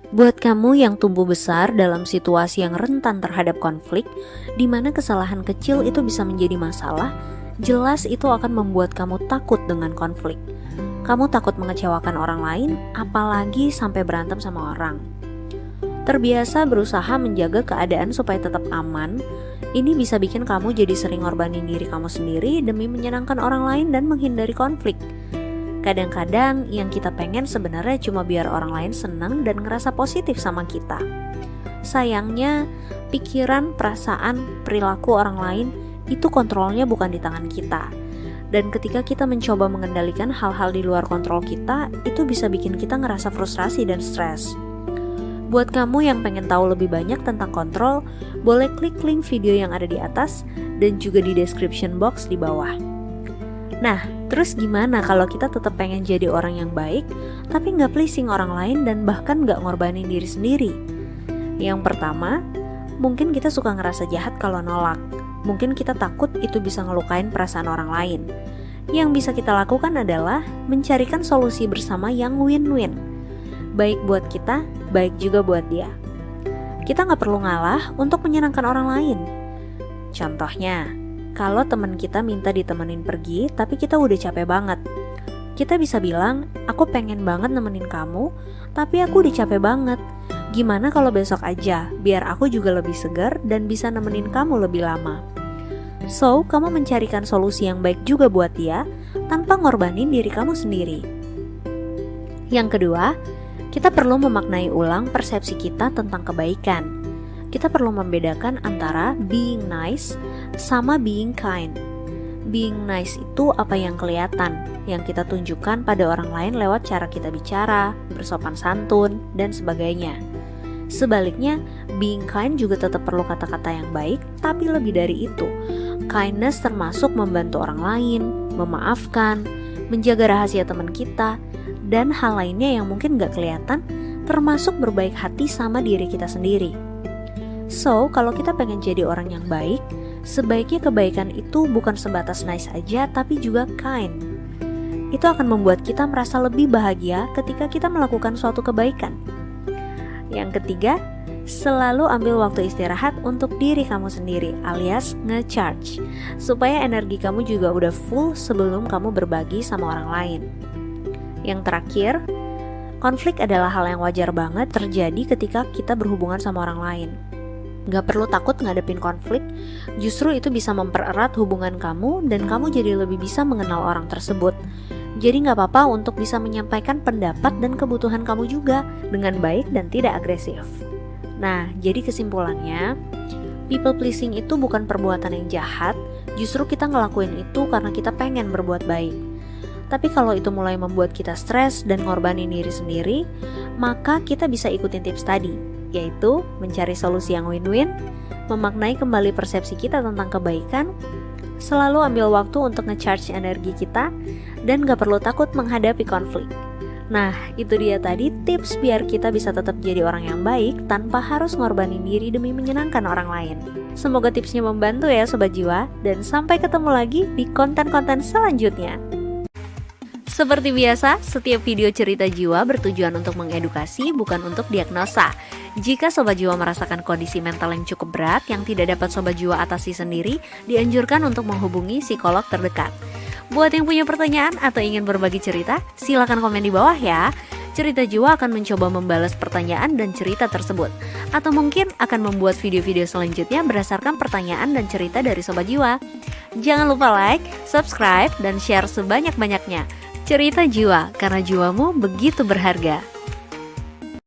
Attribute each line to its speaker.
Speaker 1: Buat kamu yang tumbuh besar dalam situasi yang rentan terhadap konflik, di mana kesalahan kecil itu bisa menjadi masalah, jelas itu akan membuat kamu takut dengan konflik. Kamu takut mengecewakan orang lain, apalagi sampai berantem sama orang. Terbiasa berusaha menjaga keadaan supaya tetap aman, ini bisa bikin kamu jadi sering ngorbanin diri kamu sendiri demi menyenangkan orang lain dan menghindari konflik. Kadang-kadang yang kita pengen sebenarnya cuma biar orang lain senang dan ngerasa positif sama kita. Sayangnya, pikiran, perasaan, perilaku orang lain itu kontrolnya bukan di tangan kita. Dan ketika kita mencoba mengendalikan hal-hal di luar kontrol kita, itu bisa bikin kita ngerasa frustrasi dan stres. Buat kamu yang pengen tahu lebih banyak tentang kontrol, boleh klik link video yang ada di atas dan juga di description box di bawah. Nah, terus gimana kalau kita tetap pengen jadi orang yang baik, tapi nggak pleasing orang lain dan bahkan nggak ngorbanin diri sendiri? Yang pertama, mungkin kita suka ngerasa jahat kalau nolak. Mungkin kita takut itu bisa ngelukain perasaan orang lain. Yang bisa kita lakukan adalah mencarikan solusi bersama yang win-win. Baik buat kita, baik juga buat dia. Kita nggak perlu ngalah untuk menyenangkan orang lain. Contohnya, kalau teman kita minta ditemenin pergi, tapi kita udah capek banget. Kita bisa bilang, aku pengen banget nemenin kamu, tapi aku udah capek banget. Gimana kalau besok aja, biar aku juga lebih segar dan bisa nemenin kamu lebih lama. So, kamu mencarikan solusi yang baik juga buat dia, tanpa ngorbanin diri kamu sendiri. Yang kedua, kita perlu memaknai ulang persepsi kita tentang kebaikan. Kita perlu membedakan antara being nice sama being kind. Being nice itu apa yang kelihatan, yang kita tunjukkan pada orang lain lewat cara kita bicara, bersopan santun, dan sebagainya. Sebaliknya, being kind juga tetap perlu kata-kata yang baik, tapi lebih dari itu. Kindness termasuk membantu orang lain, memaafkan, menjaga rahasia teman kita, dan hal lainnya yang mungkin gak kelihatan, termasuk berbaik hati sama diri kita sendiri. So, kalau kita pengen jadi orang yang baik, sebaiknya kebaikan itu bukan sebatas nice aja, tapi juga kind. Itu akan membuat kita merasa lebih bahagia ketika kita melakukan suatu kebaikan. Yang ketiga, selalu ambil waktu istirahat untuk diri kamu sendiri, alias nge-charge, supaya energi kamu juga udah full sebelum kamu berbagi sama orang lain. Yang terakhir, konflik adalah hal yang wajar banget terjadi ketika kita berhubungan sama orang lain. Gak perlu takut ngadepin konflik, justru itu bisa mempererat hubungan kamu dan kamu jadi lebih bisa mengenal orang tersebut. Jadi gak apa-apa untuk bisa menyampaikan pendapat dan kebutuhan kamu juga dengan baik dan tidak agresif. Nah, jadi kesimpulannya, people pleasing itu bukan perbuatan yang jahat, justru kita ngelakuin itu karena kita pengen berbuat baik. Tapi kalau itu mulai membuat kita stres dan ngorbanin diri sendiri, maka kita bisa ikutin tips tadi, yaitu mencari solusi yang win-win, memaknai kembali persepsi kita tentang kebaikan, selalu ambil waktu untuk nge-charge energi kita, dan gak perlu takut menghadapi konflik. Nah, itu dia tadi tips biar kita bisa tetap jadi orang yang baik tanpa harus ngorbanin diri demi menyenangkan orang lain. Semoga tipsnya membantu ya Sobat Jiwa, dan sampai ketemu lagi di konten-konten selanjutnya. Seperti biasa, setiap video cerita jiwa bertujuan untuk mengedukasi, bukan untuk diagnosa. Jika Sobat Jiwa merasakan kondisi mental yang cukup berat yang tidak dapat Sobat Jiwa atasi sendiri, dianjurkan untuk menghubungi psikolog terdekat. Buat yang punya pertanyaan atau ingin berbagi cerita, silakan komen di bawah ya. Cerita Jiwa akan mencoba membalas pertanyaan dan cerita tersebut. Atau mungkin akan membuat video-video selanjutnya berdasarkan pertanyaan dan cerita dari Sobat Jiwa. Jangan lupa like, subscribe, dan share sebanyak-banyaknya. Cerita Jiwa, karena jiwamu begitu berharga.